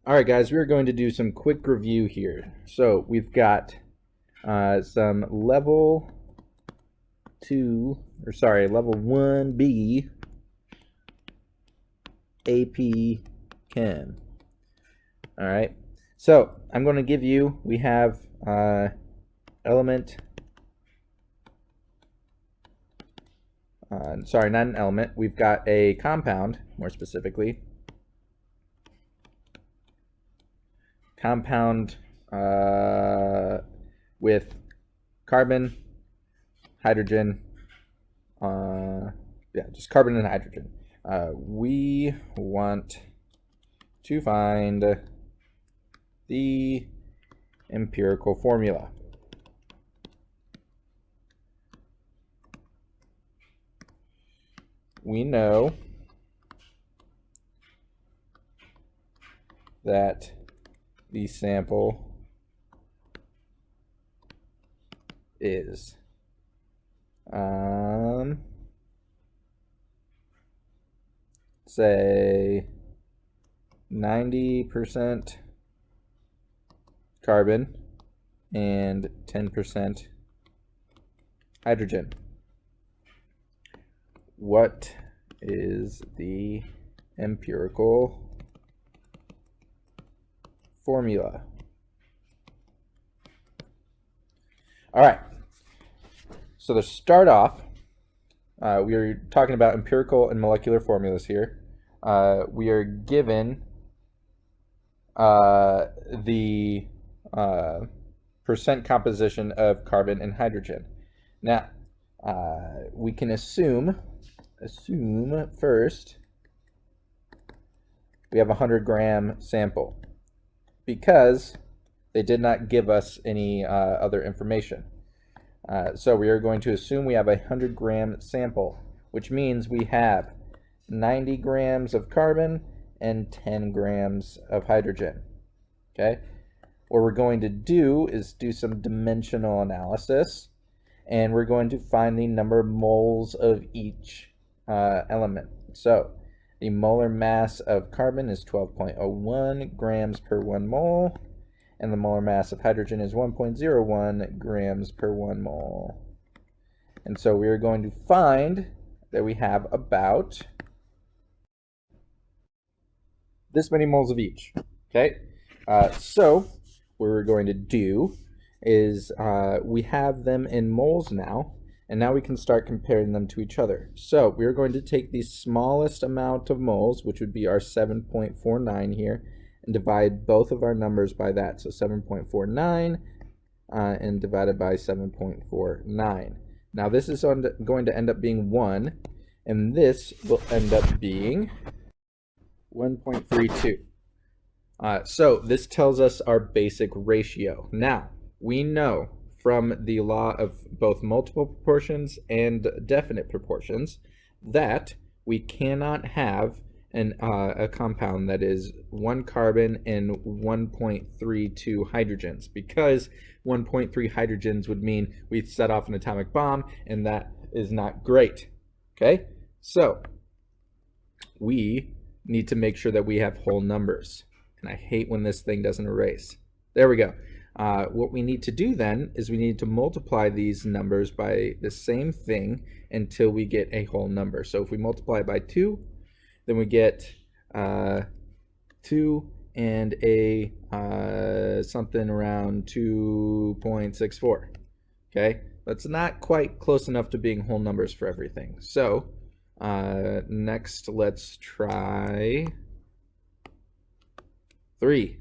All right, guys, we're going to do some quick review here. So we've got some level 1B AP Chem. All right, so I'm going to give you, we have element, sorry, not an element, we've got a compound, more specifically. Compound with carbon, hydrogen, just carbon and hydrogen. We want to find the empirical formula. We know that the sample is say 90% carbon and 10% hydrogen. What is the empirical formula? All right. So to start off, we are talking about empirical and molecular formulas here. We are given the percent composition of carbon and hydrogen. Now, we can assume first we have a 100-gram sample because they did not give us any other information. So we are going to assume we have a 100-gram sample, which means we have 90 grams of carbon and 10 grams of hydrogen. Okay? What we're going to do is do some dimensional analysis, and we're going to find the number of moles of each element. So the molar mass of carbon is 12.01 grams per 1 mole, and the molar mass of hydrogen is 1.01 grams per 1 mole. And so we are going to find that we have about this many moles of each. Okay, so what we're going to do is we have them in moles now, and now we can start comparing them to each other. So we're going to take the smallest amount of moles, which would be our 7.49 here, and divide both of our numbers by that. So 7.49 and divided by 7.49. Now this is going to end up being 1, and this will end up being 1.32. So this tells us our basic ratio. Now, we know from the law of both multiple proportions and definite proportions that we cannot have a compound that is 1 carbon and 1.32 hydrogens, because 1.3 hydrogens would mean we set off an atomic bomb, and that is not great. Okay, so we need to make sure that we have whole numbers, and I hate when this thing doesn't erase. There we go. What we need to do then is we need to multiply these numbers by the same thing until we get a whole number. So if we multiply by 2, then we get 2 and a something around 2.64. Okay, that's not quite close enough to being whole numbers for everything. So next, let's try 3.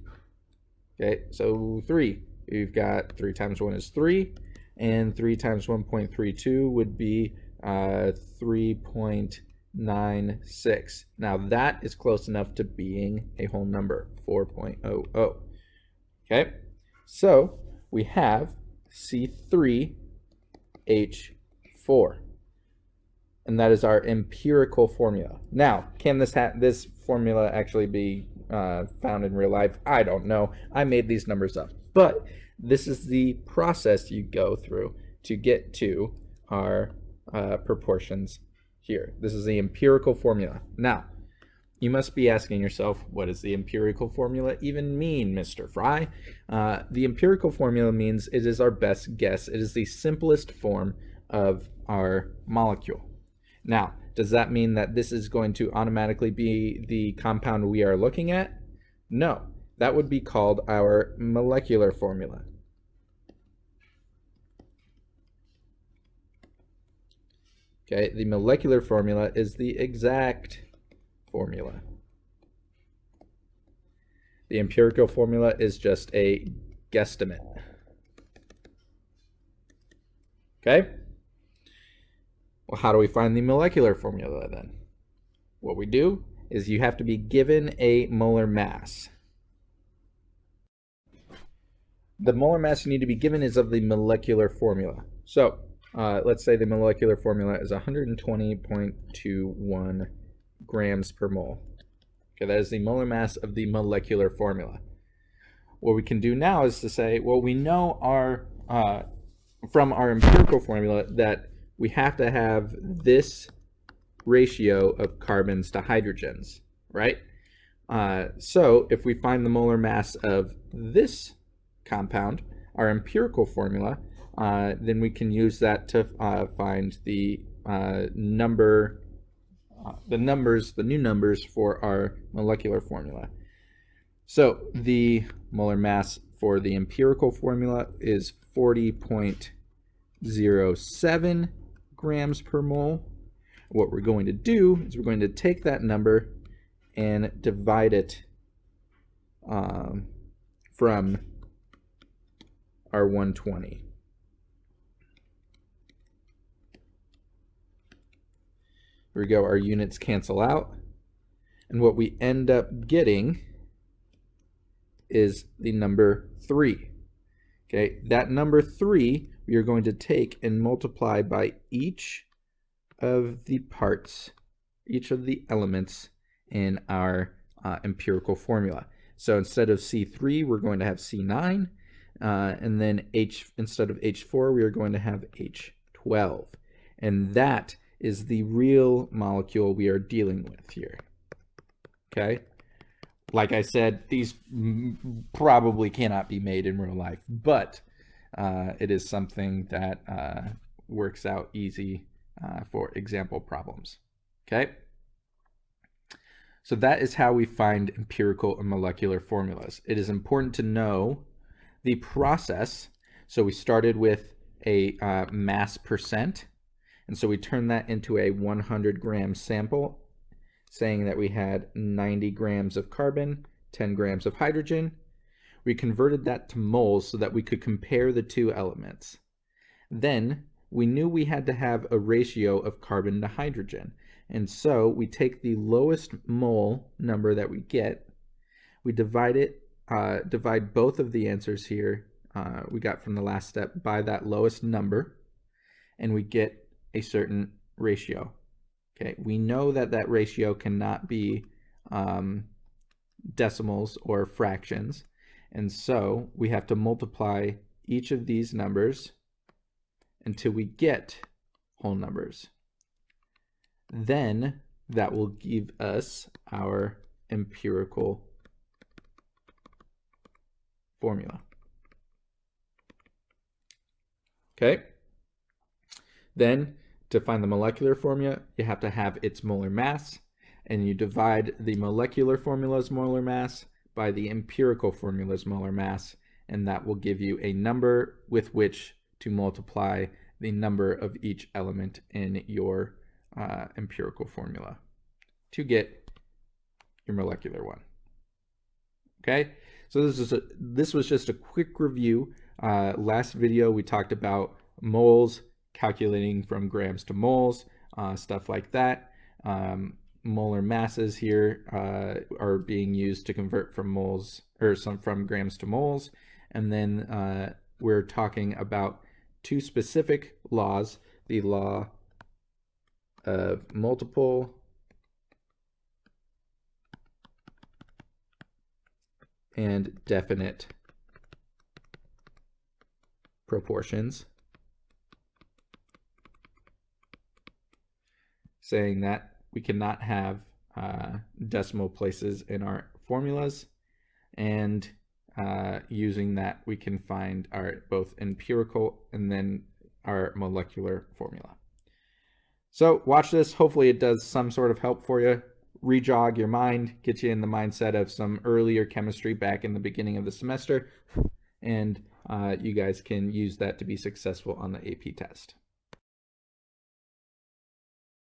Okay, so 3. We've got 3 times 1 is 3, and 3 times 1.32 would be 3.96. Now that is close enough to being a whole number, 4.00. Okay, so we have C3H4. And that is our empirical formula. Now, can this formula actually be found in real life? I don't know. I made these numbers up. But this is the process you go through to get to our proportions here. This is the empirical formula. Now, You must be asking yourself, what does the empirical formula even mean, Mr. Fry? The empirical formula means it is our best guess. It is the simplest form of our molecule. Now, does that mean that this is going to automatically be the compound we are looking at? No, that would be called our molecular formula. Okay, the molecular formula is the exact formula. The empirical formula is just a guesstimate. Okay? Well, how do we find the molecular formula then? What we do is you have to be given a molar mass. The molar mass you need to be given is of the molecular formula. So let's say the molecular formula is 120.21 grams per mole. Okay, that is the molar mass of the molecular formula. What we can do now is to say, well, we know from our empirical formula that we have to have this ratio of carbons to hydrogens, right? So if we find the molar mass of this compound, our empirical formula, then we can use that to find the new numbers for our molecular formula. So the molar mass for the empirical formula is 40.07 grams per mole. What we're going to do is we're going to take that number and divide it from our 120. Here we go, our units cancel out. And what we end up getting is the number 3. Okay, that number 3 we are going to take and multiply by each of the parts, each of the elements in our empirical formula. So instead of C3, we're going to have C9, and then instead of H4, we are going to have H12. And that is the real molecule we are dealing with here. Okay? Like I said, these probably cannot be made in real life, but it is something that works out easy for example problems. Okay? So that is how we find empirical and molecular formulas. It is important to know the process. So we started with a mass percent, and so we turned that into a 100-gram sample, saying that we had 90 grams of carbon, 10 grams of hydrogen. We converted that to moles so that we could compare the two elements. Then we knew we had to have a ratio of carbon to hydrogen. And so we take the lowest mole number that we get, we divide both of the answers here we got from the last step by that lowest number, and we get a certain ratio. Okay, we know that that ratio cannot be decimals or fractions, and so we have to multiply each of these numbers until we get whole numbers. Then that will give us our empirical formula. Okay? Then to find the molecular formula, you have to have its molar mass, and you divide the molecular formula's molar mass by the empirical formula's molar mass, and that will give you a number with which to multiply the number of each element in your empirical formula to get your molecular one. Okay, so this was just a quick review. Last video we talked about moles, calculating from grams to moles, stuff like that. Molar masses here are being used to convert from moles, or from grams to moles, and then we're talking about two specific laws: the law of multiple and definite proportions, saying that we cannot have decimal places in our formulas, and using that we can find our both empirical and then our molecular formula. So watch this. Hopefully it does some sort of help for you. Rejog your mind, get you in the mindset of some earlier chemistry back in the beginning of the semester, and you guys can use that to be successful on the AP test.